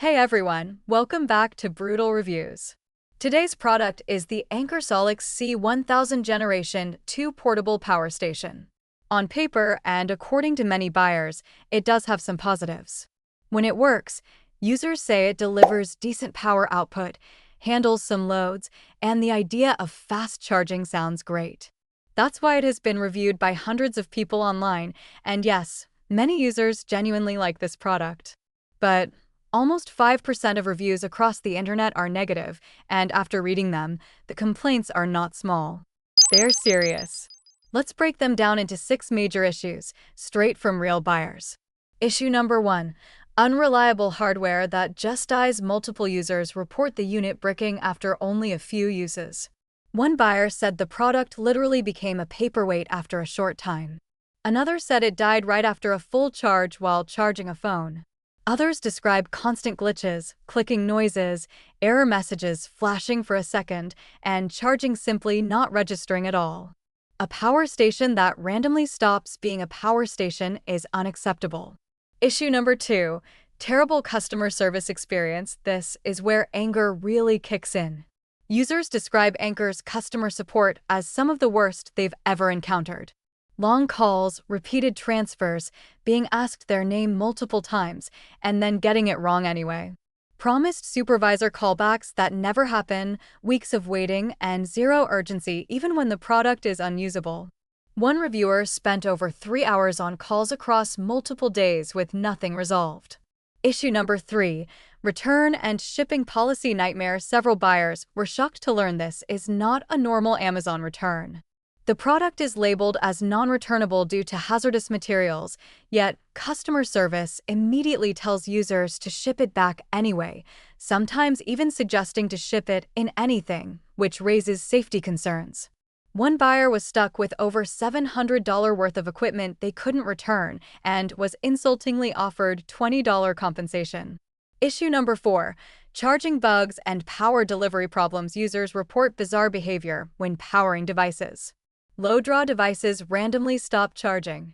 Hey everyone, welcome back to Brutal Reviews. Today's product is the Anker SOLIX C1000 Generation 2 Portable Power Station. On paper, and according to many buyers, it does have some positives. When it works, users say it delivers decent power output, handles some loads, and the idea of fast charging sounds great. That's why it has been reviewed by hundreds of people online, and yes, many users genuinely like this product. But almost 5% of reviews across the internet are negative, and after reading them, the complaints are not small. They're serious. Let's break them down into 6 major issues, straight from real buyers. Issue number 1. Unreliable hardware that just dies. Multiple users report the unit bricking after only a few uses. One buyer said the product literally became a paperweight after a short time. Another said it died right after a full charge while charging a phone. Others describe constant glitches, clicking noises, error messages flashing for a second, and charging simply not registering at all. A power station that randomly stops being a power station is unacceptable. Issue number 2. Terrible customer service experience. This is where anger really kicks in. Users describe Anker's customer support as some of the worst they've ever encountered. Long calls, repeated transfers, being asked their name multiple times, and then getting it wrong anyway. Promised supervisor callbacks that never happen, weeks of waiting, and zero urgency even when the product is unusable. One reviewer spent over 3 hours on calls across multiple days with nothing resolved. Issue number 3. Return and shipping policy nightmare. Several buyers were shocked to learn this is not a normal Amazon return. The product is labeled as non-returnable due to hazardous materials, yet customer service immediately tells users to ship it back anyway, sometimes even suggesting to ship it in anything, which raises safety concerns. One buyer was stuck with over $700 worth of equipment they couldn't return and was insultingly offered $20 compensation. Issue number 4. Charging bugs and power delivery problems. Users report bizarre behavior when powering devices. Low-draw devices randomly stop charging.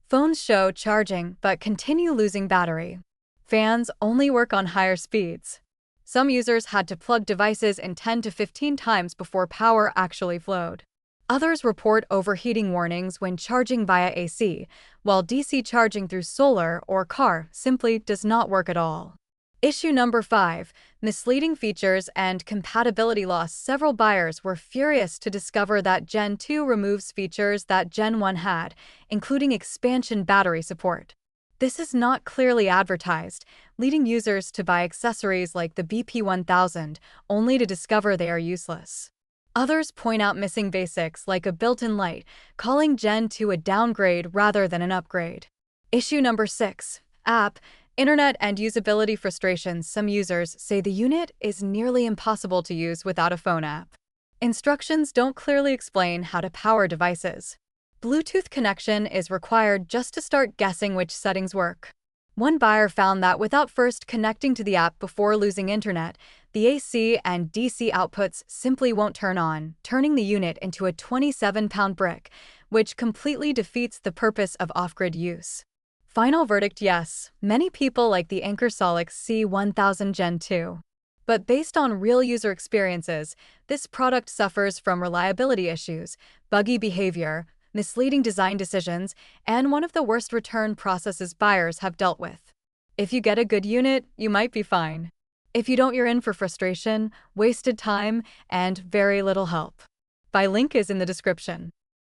Phones show charging but continue losing battery. Fans only work on higher speeds. Some users had to plug devices in 10 to 15 times before power actually flowed. Others report overheating warnings when charging via AC, while DC charging through solar or car simply does not work at all. Issue number 5. Misleading features and compatibility loss. Several buyers were furious to discover that Gen 2 removes features that Gen 1 had, including expansion battery support. This is not clearly advertised, leading users to buy accessories like the BP1000, only to discover they are useless. Others point out missing basics like a built-in light, calling Gen 2 a downgrade rather than an upgrade. Issue number 6. App, Internet and usability frustrations. Some users say the unit is nearly impossible to use without a phone app. Instructions don't clearly explain how to power devices. Bluetooth connection is required just to start guessing which settings work. One buyer found that without first connecting to the app before losing internet, the AC and DC outputs simply won't turn on, turning the unit into a 27-pound brick, which completely defeats the purpose of off-grid use. Final verdict: yes, many people like the Anker SOLIX C1000 Gen 2. But based on real user experiences, this product suffers from reliability issues, buggy behavior, misleading design decisions, and one of the worst return processes buyers have dealt with. If you get a good unit, you might be fine. If you don't, you're in for frustration, wasted time, and very little help. Buy link is in the description.